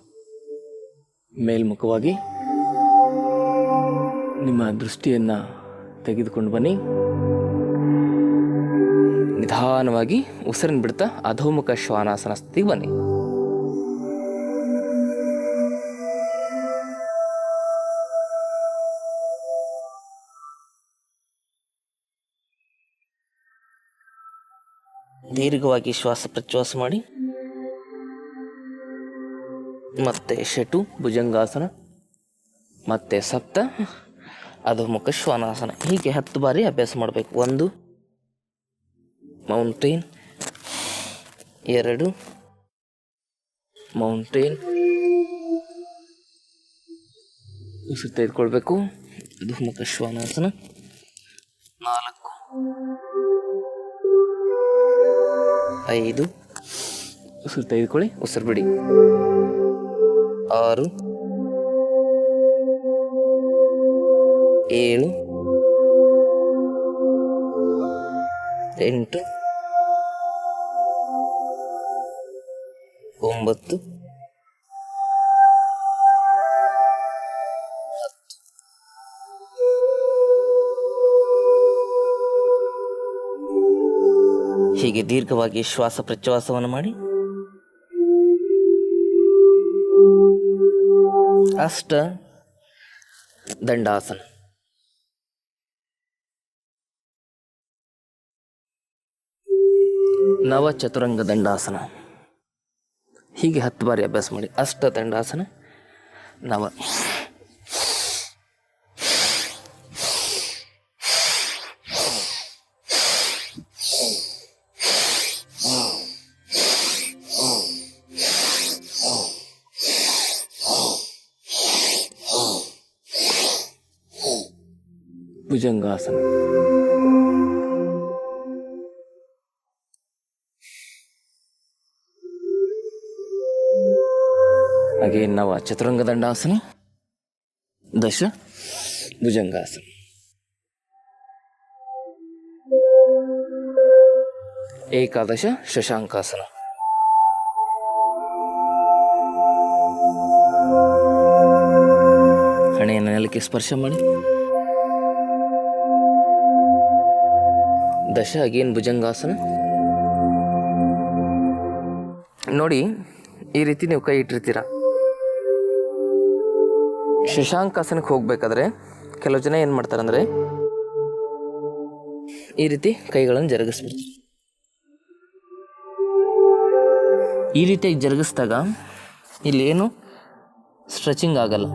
ಮೇಲ್ಮುಖವಾಗಿ ನಿಮ್ಮ ದೃಷ್ಟಿಯನ್ನು ತೆಗೆದುಕೊಂಡು ಬನ್ನಿ. ನಿಧಾನವಾಗಿ ಉಸಿರನ್ನು ಬಿಡ್ತಾ ಅಧೋಮುಖ ಶ್ವಾನಾಸನ ಸ್ಥಿತಿಗೆ ಬನ್ನಿ. ದೀರ್ಘವಾಗಿ ಶ್ವಾಸ ಪ್ರಶ್ವಾಸ ಮಾಡಿ. ಮತ್ತೆ ಷಟು ಭುಜಂಗಾಸನ, ಮತ್ತೆ ಸಪ್ತ ಅಧೋಮುಖ ಶ್ವಾನಾಸನ. ಹೀಗೆ 10 ಬಾರಿ ಅಭ್ಯಾಸ ಮಾಡಬೇಕು. 1 ಮೌಂಟೇನ್, 2 ಮೌಂಟೇನ್, ಉಸಿರು ತೆಗೆದುಕೊಳ್ಬೇಕು, ಅಧೋಮುಖ ಶ್ವಾನಾಸನ. 4 5 ಉಸಿರು ತೆಗೆದುಕೊಳ್ಳಿ, ಉಸಿರು ಬಿಡಿ. 6 7 8 9 ಹೀಗೆ ದೀರ್ಘವಾಗಿ ಶ್ವಾಸ ಪ್ರಶ್ವಾಸವನ್ನು ಮಾಡಿ. ಅಷ್ಟ ದಂಡಾಸನ. ನವ ಚತುರಂಗ ದಂಡಾಸನ. ಹೀಗೆ 10 ಬಾರಿ ಅಭ್ಯಾಸ ಮಾಡಿ. ಅಷ್ಟ ದಂಡಾಸನ, ನವ. ಭುಜಂಗಾಸನ. ಹಾಗೆ ನವ ಚತುರಂಗ ದಂಡಾಸನ, ದಶ ಭುಜಂಗಾಸನ. ಏಕಾದಶ ಶಶಾಂಕಾಸನ. ಹಣೆಯನ್ನು ನೆಲಕ್ಕೆ ಸ್ಪರ್ಶ ಮಾಡಿ. ದಶ ಅಗೇನ್ ಭುಜಂಗಾಸನ. ನೋಡಿ, ಈ ರೀತಿ ನೀವು ಕೈ ಇಟ್ಟಿರ್ತೀರ. ಶಶಾಂಕಾಸನಕ್ಕೆ ಹೋಗ್ಬೇಕಾದ್ರೆ ಕೆಲವು ಜನ ಏನು ಮಾಡ್ತಾರೆ ಅಂದರೆ ಈ ರೀತಿ ಕೈಗಳನ್ನು ಜರುಗಿಸ್ಬಿಡ್ತಾರೆ. ಈ ರೀತಿಯಾಗಿ ಜರುಗಿಸಿದಾಗ ಇಲ್ಲೇನು ಸ್ಟ್ರೆಚಿಂಗ್ ಆಗಲ್ಲ.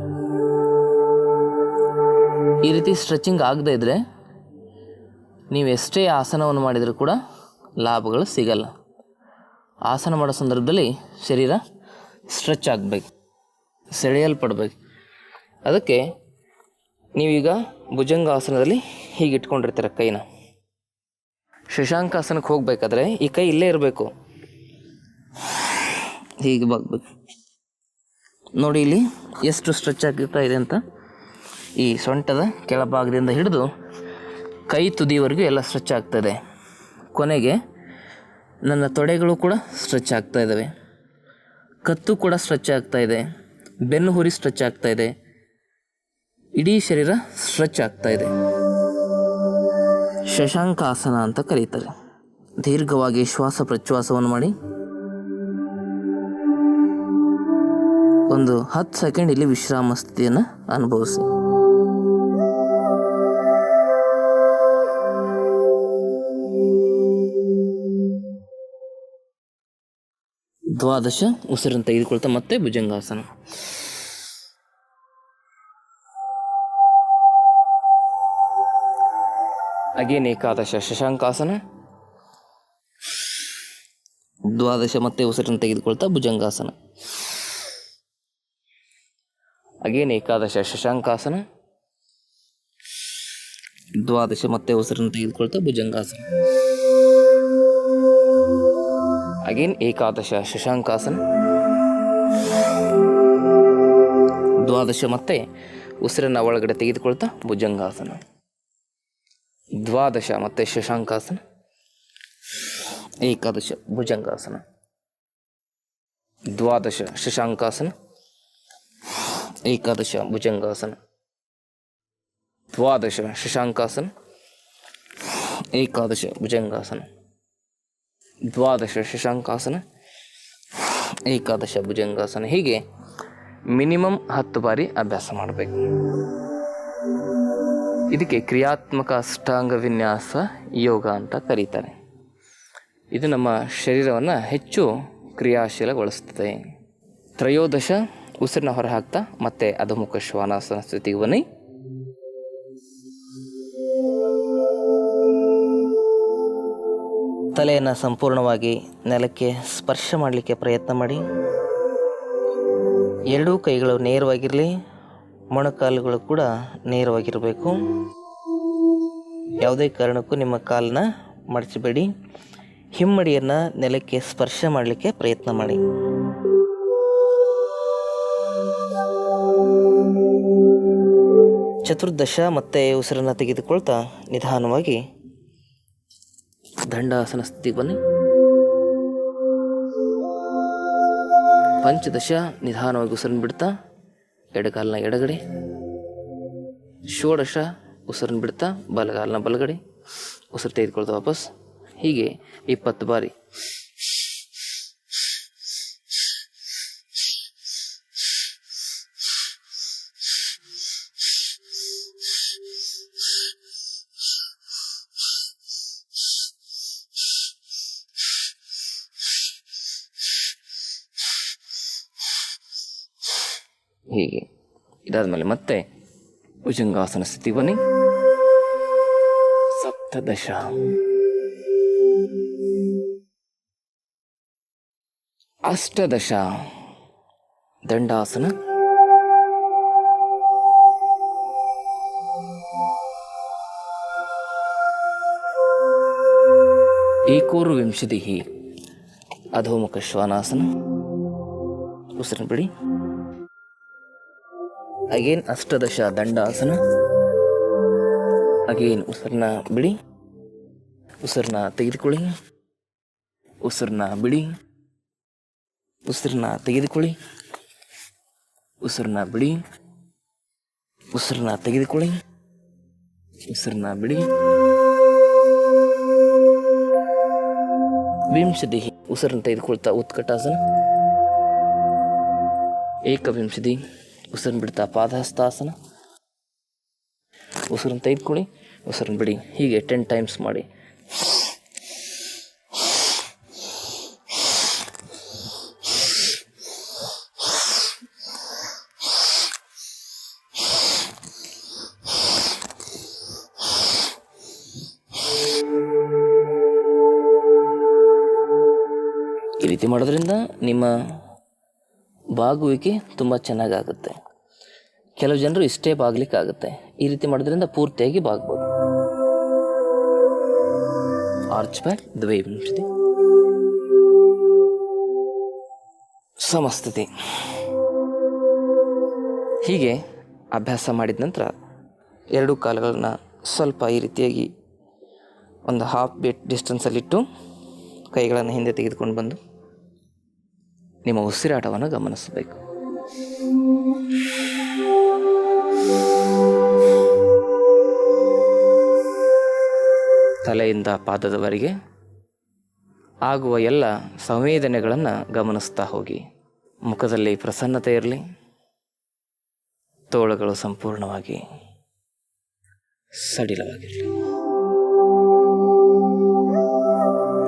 ಈ ರೀತಿ ಸ್ಟ್ರೆಚಿಂಗ್ ಆಗದೇ ಇದ್ದರೆ ನೀವು ಎಷ್ಟೇ ಆಸನವನ್ನು ಮಾಡಿದರೂ ಕೂಡ ಲಾಭಗಳು ಸಿಗಲ್ಲ. ಆಸನ ಮಾಡೋ ಸಂದರ್ಭದಲ್ಲಿ ಶರೀರ ಸ್ಟ್ರೆಚ್ ಆಗಬೇಕು, ಸೆಳೆಯಲ್ಪಡಬೇಕು. ಅದಕ್ಕೆ ನೀವೀಗ ಭುಜಂಗಾಸನದಲ್ಲಿ ಹೀಗೆ ಇಟ್ಕೊಂಡಿರ್ತೀರ ಕೈನ. ಶಶಾಂಕಾಸನಕ್ಕೆ ಹೋಗಬೇಕಾದ್ರೆ ಈ ಕೈ ಇಲ್ಲೇ ಇರಬೇಕು, ಹೀಗೆ ಬಾಗಬೇಕು. ನೋಡಿ ಇಲ್ಲಿ ಎಷ್ಟು ಸ್ಟ್ರೆಚ್ ಆಗ್ತಾ ಇದೆ ಅಂತ. ಈ ಸೊಂಟದ ಕೆಳಭಾಗದಿಂದ ಹಿಡಿದು ಕೈ ತುದಿವರೆಗೂ ಎಲ್ಲ ಸ್ಟ್ರೆಚ್ ಆಗ್ತಾಯಿದೆ. ಕೊನೆಗೆ ನನ್ನ ತೊಡೆಗಳು ಕೂಡ ಸ್ಟ್ರೆಚ್ ಆಗ್ತಾ ಇದ್ದಾವೆ, ಕತ್ತು ಕೂಡ ಸ್ಟ್ರೆಚ್ ಆಗ್ತಾ ಇದೆ, ಬೆನ್ನು ಹುರಿ ಸ್ಟ್ರೆಚ್ ಆಗ್ತಾ ಇದೆ, ಇಡೀ ಶರೀರ ಸ್ಟ್ರೆಚ್ ಆಗ್ತಾ ಇದೆ. ಶಶಾಂಕಾಸನ ಅಂತ ಕರೀತಾರೆ. ದೀರ್ಘವಾಗಿ ಶ್ವಾಸ ಪ್ರಶ್ವಾಸವನ್ನು ಮಾಡಿ. ಒಂದು 10 ಸೆಕೆಂಡ್ ಇಲ್ಲಿ ವಿಶ್ರಾಮ ಸ್ಥಿತಿಯನ್ನು ಅನುಭವಿಸಿ. ದ್ವಾದಶ ಉಸಿರನ್ನು ತೆಗೆದುಕೊಳ್ತಾ ಮತ್ತೆ ಭುಜಂಗಾಸನ. ಅಗೇನ್ ಏಕಾದಶ ಶಶಾಂಕಾಸನ. ದ್ವಾದಶ ಮತ್ತೆ ಉಸಿರನ್ನು ತೆಗೆದುಕೊಳ್ತಾ ಭುಜಂಗಾಸನ. ಅಗೇನ್ ಏಕಾದಶ ಶಶಾಂಕಾಸನ. ದ್ವಾದಶ ಮತ್ತೆ ಉಸಿರನ್ನು ತೆಗೆದುಕೊಳ್ತಾ ಭುಜಂಗಾಸನ. ಅಗೇನ್ ಏಕಾದಶ ಶಶಾಂಕಾಸನ. ದ್ವಾದಶ ಮತ್ತೆ ಉಸಿರನ್ನು ಒಳಗಡೆ ತೆಗೆದುಕೊಳ್ತಾ ಭುಜಂಗಾಸನ. ದ್ವಾದಶ ಮತ್ತೆ ಶಶಾಂಕಾಸನ. ಏಕಾದಶ ಭುಜಂಗಾಸನ. ದ್ವಾದಶ ಶಶಾಂಕಾಸನ. ಏಕಾದಶ ಭುಜಂಗಾಸನ. ದ್ವಾದಶ ಶಶಾಂಕಾಸನ. ಏಕಾದಶ ಭುಜಂಗಾಸನ. ದ್ವಾದಶ ಶಶಾಂಕಾಸನ. ಏಕಾದಶ ಭುಜಂಗಾಸನ. ಹೀಗೆ ಮಿನಿಮಮ್ 10 ಬಾರಿ ಅಭ್ಯಾಸ ಮಾಡಬೇಕು. ಇದಕ್ಕೆ ಕ್ರಿಯಾತ್ಮಕ ಅಷ್ಟಾಂಗ ವಿನ್ಯಾಸ ಯೋಗ ಅಂತ ಕರೀತಾರೆ. ಇದು ನಮ್ಮ ಶರೀರವನ್ನು ಹೆಚ್ಚು ಕ್ರಿಯಾಶೀಲಗೊಳಿಸ್ತದೆ. ತ್ರಯೋದಶ ಉಸಿರನ್ನ ಹೊರ ಹಾಕ್ತಾ ಮತ್ತೆ ಅಧೋಮುಖ ಶ್ವಾನಾಸನ ಸ್ಥಿತಿಗೆ ಬನ್ನಿ. ತಲೆಯನ್ನು ಸಂಪೂರ್ಣವಾಗಿ ನೆಲಕ್ಕೆ ಸ್ಪರ್ಶ ಮಾಡಲಿಕ್ಕೆ ಪ್ರಯತ್ನ ಮಾಡಿ. ಎರಡೂ ಕೈಗಳು ನೇರವಾಗಿರಲಿ, ಮೊಣಕಾಲುಗಳು ಕೂಡ ನೇರವಾಗಿರಬೇಕು. ಯಾವುದೇ ಕಾರಣಕ್ಕೂ ನಿಮ್ಮ ಕಾಲನ್ನ ಮಡಚಬೇಡಿ. ಹಿಮ್ಮಡಿಯನ್ನು ನೆಲಕ್ಕೆ ಸ್ಪರ್ಶ ಮಾಡಲಿಕ್ಕೆ ಪ್ರಯತ್ನ ಮಾಡಿ. ಚತುರ್ದಶ ಮತ್ತೆ ಉಸಿರನ್ನು ತೆಗೆದುಕೊಳ್ತಾ ನಿಧಾನವಾಗಿ ದಂಡಾಸನ ಸ್ಥಿತಿಗೆ ಬನ್ನಿ. ಪಂಚದಶ ನಿಧಾನವಾಗಿ ಉಸಿರನ್ನು ಬಿಡ್ತಾ ಎಡಗಾಲನ ಎಡಗಡೆ. ಷೋಡಶ ಉಸಿರನ್ನು ಬಿಡ್ತಾ ಬಲಗಾಲನ ಬಲಗಡೆ. ಉಸಿರು ತೆಗೆದುಕೊಳ್ತಾ ವಾಪಸ್. ಹೀಗೆ 20 ಬಾರಿ. ಹೀಗೆ ಇದಾದ್ಮೇಲೆ ಮತ್ತೆ ಭುಜಂಗಾಸನ ಸ್ಥಿತಿ ಬನ್ನಿ. ಸಪ್ತದಶ. ಅಷ್ಟದಶ ದಂಡಾಸನ. ಏಕೋರ್ವಿಂಶತಿ ಅಧೋಮುಖ ಶ್ವಾನಾಸನ. ಉಸಿರನ್ನು ಬಿಡಿ. ಅಗೇನ್ ಅಷ್ಟದಶ ದಂಡಾಸನ. ಅಗೇನ್ ಉಸಿರನ್ನ ಬಿಡಿ, ಉಸಿರನ್ನ ತೆಗೆದುಕೊಳ್ಳಿ, ಉಸಿರನ್ನ ಬಿಡಿ, ಉಸಿರನ್ನ ತೆಗೆದುಕೊಳ್ಳಿ, ಉಸಿರನ್ನ ಬಿಡಿ, ಉಸಿರನ್ನ ತೆಗೆದುಕೊಳ್ಳಿ, ಉಸಿರನ್ನ ಬಿಡಿ. ವಿಂಶತಿ ಉಸಿರನ್ನು ತೆಗೆದುಕೊಳ್ತಾ ಉತ್ಕಟಾಸನ. ಏಕವಿಂಶತಿ ಉಸಿರನ್ನು ಬಿಡ್ತಾ ಪಾದಹಸ್ತಾಸನ. ಉಸಿರನ್ನು ತೆಗೆದುಕೊಳ್ಳಿ, ಉಸಿರನ್ನು ಬಿಡಿ. ಹೀಗೆ 10 ಟೈಮ್ಸ್ ಮಾಡಿ. ಈ ರೀತಿ ಮಾಡೋದ್ರಿಂದ ನಿಮ್ಮ ಬಾಗುವಿಕೆ ತುಂಬ ಚೆನ್ನಾಗಾಗುತ್ತೆ. ಕೆಲವು ಜನರು ಇಷ್ಟೇ ಬಾಗ್ಲಿಕ್ಕಾಗುತ್ತೆ. ಈ ರೀತಿ ಮಾಡೋದ್ರಿಂದ ಪೂರ್ತಿಯಾಗಿ ಬಾಗ್ಬೋದು. Arch back ದ್ವೈವಿಂಶತಿ. ಸಮಸ್ಥಿತಿ. ಹೀಗೆ ಅಭ್ಯಾಸ ಮಾಡಿದ ನಂತರ 2 ಕಾಲುಗಳನ್ನ ಸ್ವಲ್ಪ ಈ ರೀತಿಯಾಗಿ ಒಂದು ಹಾಫ್ ಬೀಟ್ ಡಿಸ್ಟೆನ್ಸಲ್ಲಿಟ್ಟು ಕೈಗಳನ್ನು ಹಿಂದೆ ತೆಗೆದುಕೊಂಡು ಬಂದು ನಿಮ್ಮ ಉಸಿರಾಟವನ್ನು ಗಮನಿಸಬೇಕು. ತಲೆಯಿಂದ ಪಾದದವರೆಗೆ ಆಗುವ ಎಲ್ಲ ಸಂವೇದನೆಗಳನ್ನು ಗಮನಿಸ್ತಾ ಹೋಗಿ. ಮುಖದಲ್ಲಿ ಪ್ರಸನ್ನತೆ ಇರಲಿ. ತೋಳುಗಳು ಸಂಪೂರ್ಣವಾಗಿ ಸಡಿಲವಾಗಿರಲಿ.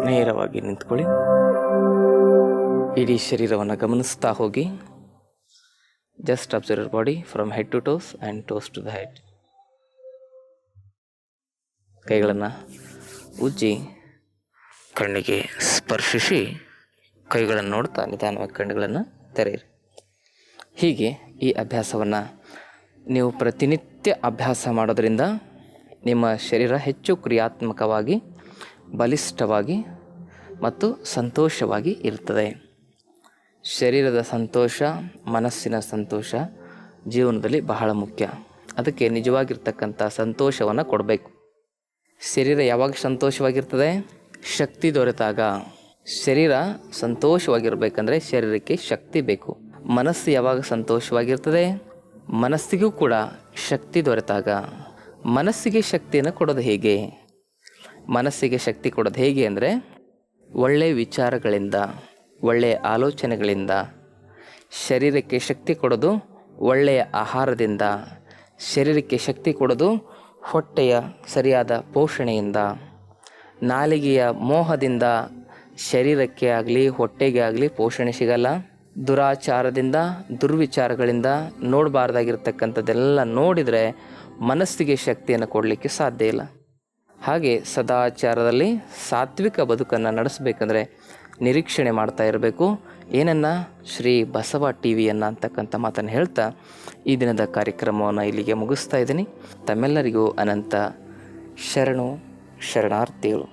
ನೇರವಾಗಿ ನಿಂತ್ಕೊಳ್ಳಿ. ಇಡೀ ಶರೀರವನ್ನು ಗಮನಿಸ್ತಾ ಹೋಗಿ. Just observe your body from head to toes and toes to the head. ಕೈಗಳನ್ನು ಉಜ್ಜಿ ಕಣ್ಣಿಗೆ ಸ್ಪರ್ಶಿಸಿ ಕೈಗಳನ್ನು ನೋಡ್ತಾ ನಿಧಾನವಾಗಿ ಕಣ್ಣುಗಳನ್ನು ತೆರೆಯಿರಿ. ಹೀಗೆ ಈ ಅಭ್ಯಾಸವನ್ನು ನೀವು ಪ್ರತಿನಿತ್ಯ ಅಭ್ಯಾಸ ಮಾಡೋದರಿಂದ ನಿಮ್ಮ ಶರೀರ ಹೆಚ್ಚು ಕ್ರಿಯಾತ್ಮಕವಾಗಿ, ಬಲಿಷ್ಠವಾಗಿ ಮತ್ತು ಸಂತೋಷವಾಗಿ ಇರ್ತದೆ. ಶರೀರದ ಸಂತೋಷ, ಮನಸ್ಸಿನ ಸಂತೋಷ ಜೀವನದಲ್ಲಿ ಬಹಳ ಮುಖ್ಯ. ಅದಕ್ಕೆ ನಿಜವಾಗಿರ್ತಕ್ಕಂಥ ಸಂತೋಷವನ್ನು ಕೊಡಬೇಕು. ಶರೀರ ಯಾವಾಗ ಸಂತೋಷವಾಗಿರ್ತದೆ? ಶಕ್ತಿ ದೊರೆತಾಗ. ಶರೀರ ಸಂತೋಷವಾಗಿರಬೇಕಂದ್ರೆ ಶರೀರಕ್ಕೆ ಶಕ್ತಿ ಬೇಕು. ಮನಸ್ಸು ಯಾವಾಗ ಸಂತೋಷವಾಗಿರ್ತದೆ? ಮನಸ್ಸಿಗೂ ಕೂಡ ಶಕ್ತಿ ದೊರೆತಾಗ. ಮನಸ್ಸಿಗೆ ಶಕ್ತಿಯನ್ನು ಕೊಡೋದು ಹೇಗೆ? ಮನಸ್ಸಿಗೆ ಶಕ್ತಿ ಕೊಡೋದು ಹೇಗೆ ಅಂದರೆ ಒಳ್ಳೆಯ ವಿಚಾರಗಳಿಂದ, ಒಳ್ಳೆಯ ಆಲೋಚನೆಗಳಿಂದ. ಶರೀರಕ್ಕೆ ಶಕ್ತಿ ಕೊಡೋದು ಒಳ್ಳೆಯ ಆಹಾರದಿಂದ. ಶರೀರಕ್ಕೆ ಶಕ್ತಿ ಕೊಡೋದು ಹೊಟ್ಟೆಯ ಸರಿಯಾದ ಪೋಷಣೆಯಿಂದ. ನಾಲಿಗೆಯ ಮೋಹದಿಂದ ಶರೀರಕ್ಕೆ ಆಗಲಿ ಹೊಟ್ಟೆಗೆ ಆಗಲಿ ಪೋಷಣೆ ಸಿಗಲ್ಲ. ದುರಾಚಾರದಿಂದ, ದುರ್ವಿಚಾರಗಳಿಂದ ನೋಡಬಾರ್ದಾಗಿರ್ತಕ್ಕಂಥದ್ದೆಲ್ಲ ನೋಡಿದರೆ ಮನಸ್ಸಿಗೆ ಶಕ್ತಿಯನ್ನು ಕೊಡಲಿಕ್ಕೆ ಸಾಧ್ಯ ಇಲ್ಲ. ಹಾಗೆ ಸದಾಚಾರದಲ್ಲಿ ಸಾತ್ವಿಕ ಬದುಕನ್ನು ನಡೆಸಬೇಕಂದ್ರೆ ನಿರೀಕ್ಷಣೆ ಮಾಡ್ತಾ ಇರಬೇಕು. ಏನನ್ನು? ಶ್ರೀ ಬಸವ ಟಿವಿಯನ್ನು ಅಂತಕ್ಕಂಥ ಮಾತನ್ನು ಹೇಳ್ತಾ ಈ ದಿನದ ಕಾರ್ಯಕ್ರಮವನ್ನು ಇಲ್ಲಿಗೆ ಮುಗಿಸ್ತಾ ಇದ್ದೀನಿ. ತಮ್ಮೆಲ್ಲರಿಗೂ ಅನಂತ ಶರಣಾರ್ಥಿಗಳು.